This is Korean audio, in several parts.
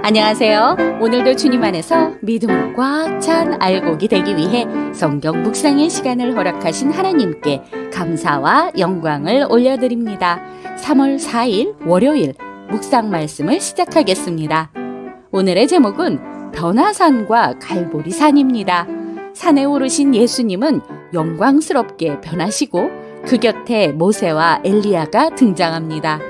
안녕하세요. 오늘도 주님 안에서 믿음으로 꽉 찬 알곡이 되기 위해 성경 묵상의 시간을 허락하신 하나님께 감사와 영광을 올려드립니다. 3월 4일 월요일 묵상 말씀을 시작하겠습니다. 오늘의 제목은 변화산과 갈보리산입니다. 산에 오르신 예수님은 영광스럽게 변하시고 그 곁에 모세와 엘리야가 등장합니다.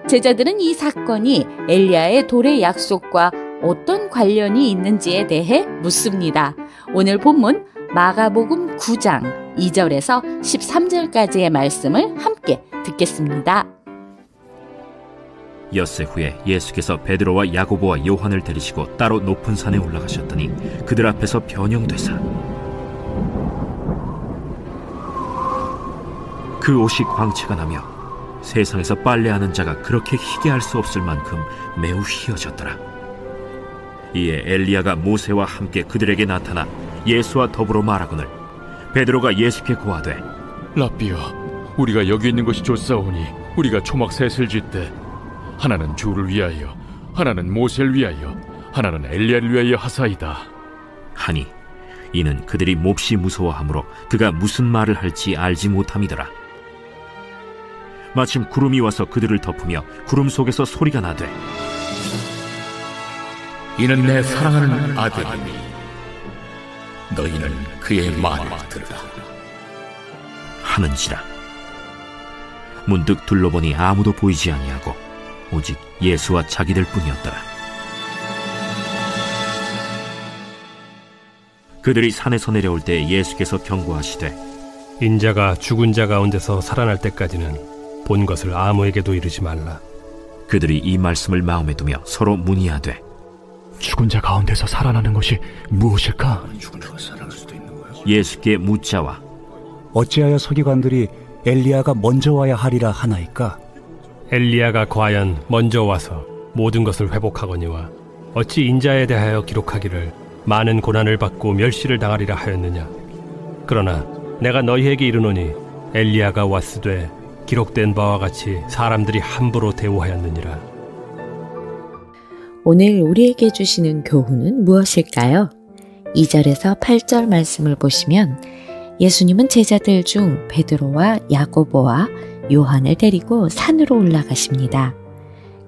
제자들은 이 사건이 엘리야의 돌의 약속과 어떤 관련이 있는지에 대해 묻습니다. 오늘 본문 마가복음 9장 2절에서 13절까지의 말씀을 함께 듣겠습니다. 엿새 후에 예수께서 베드로와 야고보와 요한을 데리시고 따로 높은 산에 올라가셨더니 그들 앞에서 변형되사 그 옷이 광채가 나며 세상에서 빨래하는 자가 그렇게 희게 할 수 없을 만큼 매우 희어졌더라. 이에 엘리야가 모세와 함께 그들에게 나타나 예수와 더불어 말하거늘 베드로가 예수께 고하되 라삐여, 우리가 여기 있는 것이 좋사오니 우리가 초막 셋을 짓되 하나는 주를 위하여, 하나는 모세를 위하여, 하나는 엘리야를 위하여 하사이다 하니 이는 그들이 몹시 무서워하므로 그가 무슨 말을 할지 알지 못함이더라. 마침 구름이 와서 그들을 덮으며 구름 속에서 소리가 나되 이는 내 사랑하는 아들이니 너희는 그의 말을 들으라 하는지라. 문득 둘러보니 아무도 보이지 아니하고 오직 예수와 자기들 뿐이었더라. 그들이 산에서 내려올 때 예수께서 경고하시되 인자가 죽은 자 가운데서 살아날 때까지는 본 것을 아무에게도 이르지 말라. 그들이 이 말씀을 마음에 두며 서로 문의하되 죽은 자 가운데서 살아나는 것이 무엇일까? 예수께 묻자와 어찌하여 서기관들이 엘리야가 먼저 와야 하리라 하나이까? 엘리야가 과연 먼저 와서 모든 것을 회복하거니와 어찌 인자에 대하여 기록하기를 많은 고난을 받고 멸시를 당하리라 하였느냐. 그러나 내가 너희에게 이르노니 엘리야가 왔으되 기록된 바와 같이 사람들이 함부로 대우하였느니라. 오늘 우리에게 주시는 교훈은 무엇일까요? 2절에서 8절 말씀을 보시면 예수님은 제자들 중 베드로와 야고보와 요한을 데리고 산으로 올라가십니다.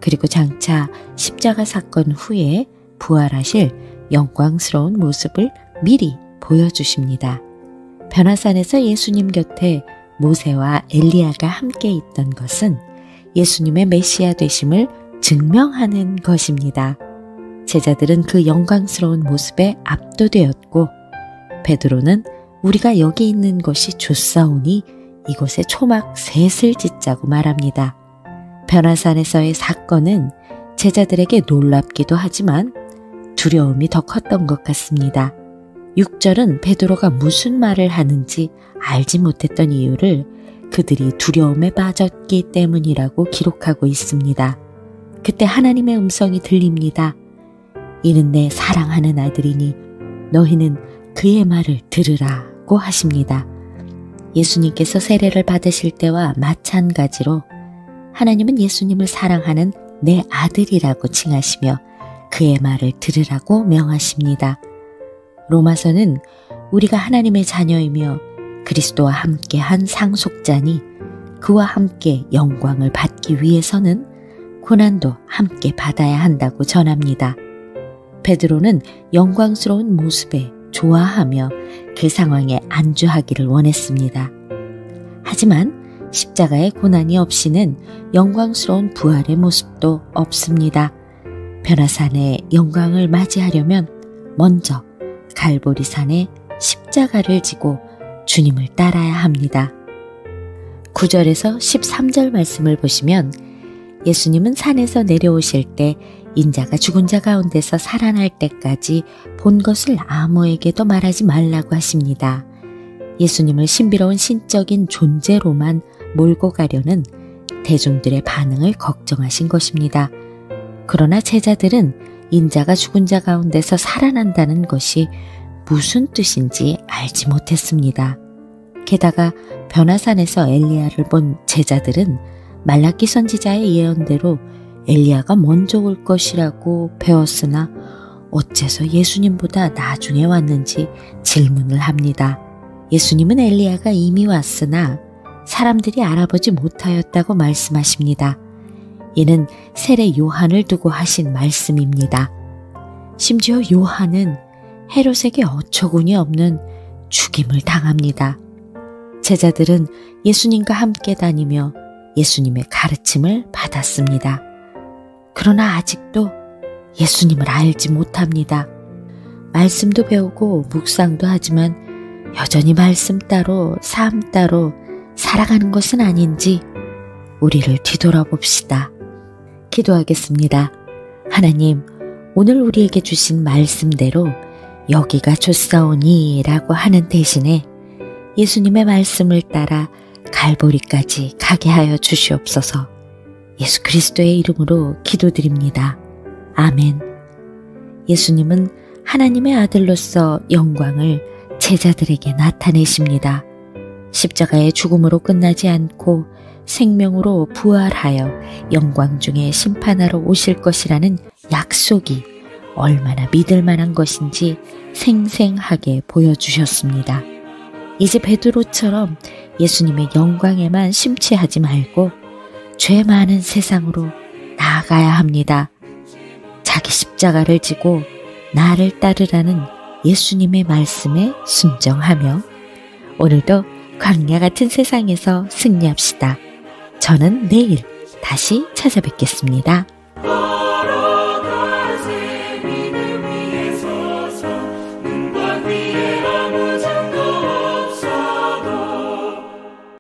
그리고 장차 십자가 사건 후에 부활하실 영광스러운 모습을 미리 보여주십니다. 변화산에서 예수님 곁에 모세와 엘리야가 함께 있던 것은 예수님의 메시아 되심을 증명하는 것입니다. 제자들은 그 영광스러운 모습에 압도되었고 베드로는 우리가 여기 있는 것이 좋사오니 이곳에 초막 셋을 짓자고 말합니다. 변화산에서의 사건은 제자들에게 놀랍기도 하지만 두려움이 더 컸던 것 같습니다. 6절은 베드로가 무슨 말을 하는지 알지 못했던 이유를 그들이 두려움에 빠졌기 때문이라고 기록하고 있습니다. 그때 하나님의 음성이 들립니다. 이는 내 사랑하는 아들이니 너희는 그의 말을 들으라고 하십니다. 예수님께서 세례를 받으실 때와 마찬가지로 하나님은 예수님을 사랑하는 내 아들이라고 칭하시며 그의 말을 들으라고 명하십니다. 로마서는 우리가 하나님의 자녀이며 그리스도와 함께한 상속자니 그와 함께 영광을 받기 위해서는 고난도 함께 받아야 한다고 전합니다. 베드로는 영광스러운 모습에 좋아하며 그 상황에 안주하기를 원했습니다. 하지만 십자가의 고난이 없이는 영광스러운 부활의 모습도 없습니다. 변화산의 영광을 맞이하려면 먼저 갈보리산에 십자가를 지고 주님을 따라야 합니다. 9절에서 13절 말씀을 보시면 예수님은 산에서 내려오실 때 인자가 죽은 자 가운데서 살아날 때까지 본 것을 아무에게도 말하지 말라고 하십니다. 예수님을 신비로운 신적인 존재로만 몰고 가려는 대중들의 반응을 걱정하신 것입니다. 그러나 제자들은 인자가 죽은 자 가운데서 살아난다는 것이 무슨 뜻인지 알지 못했습니다. 게다가 변화산에서 엘리야를 본 제자들은 말라기 선지자의 예언대로 엘리야가 먼저 올 것이라고 배웠으나 어째서 예수님보다 나중에 왔는지 질문을 합니다. 예수님은 엘리야가 이미 왔으나 사람들이 알아보지 못하였다고 말씀하십니다. 이는 세례 요한을 두고 하신 말씀입니다. 심지어 요한은 헤롯에게 어처구니 없는 죽임을 당합니다. 제자들은 예수님과 함께 다니며 예수님의 가르침을 받았습니다. 그러나 아직도 예수님을 알지 못합니다. 말씀도 배우고 묵상도 하지만 여전히 말씀 따로 삶 따로 살아가는 것은 아닌지 우리를 뒤돌아봅시다. 기도하겠습니다. 하나님, 오늘 우리에게 주신 말씀대로 여기가 좋사오니 라고 하는 대신에 예수님의 말씀을 따라 갈보리까지 가게 하여 주시옵소서. 예수 그리스도의 이름으로 기도드립니다. 아멘. 예수님은 하나님의 아들로서 영광을 제자들에게 나타내십니다. 십자가의 죽음으로 끝나지 않고 생명으로 부활하여 영광 중에 심판하러 오실 것이라는 약속이 얼마나 믿을 만한 것인지 생생하게 보여주셨습니다. 이제 베드로처럼 예수님의 영광에만 심취하지 말고 죄 많은 세상으로 나아가야 합니다. 자기 십자가를 지고 나를 따르라는 예수님의 말씀에 순종하며 오늘도 광야 같은 세상에서 승리합시다. 저는 내일 다시 찾아뵙겠습니다.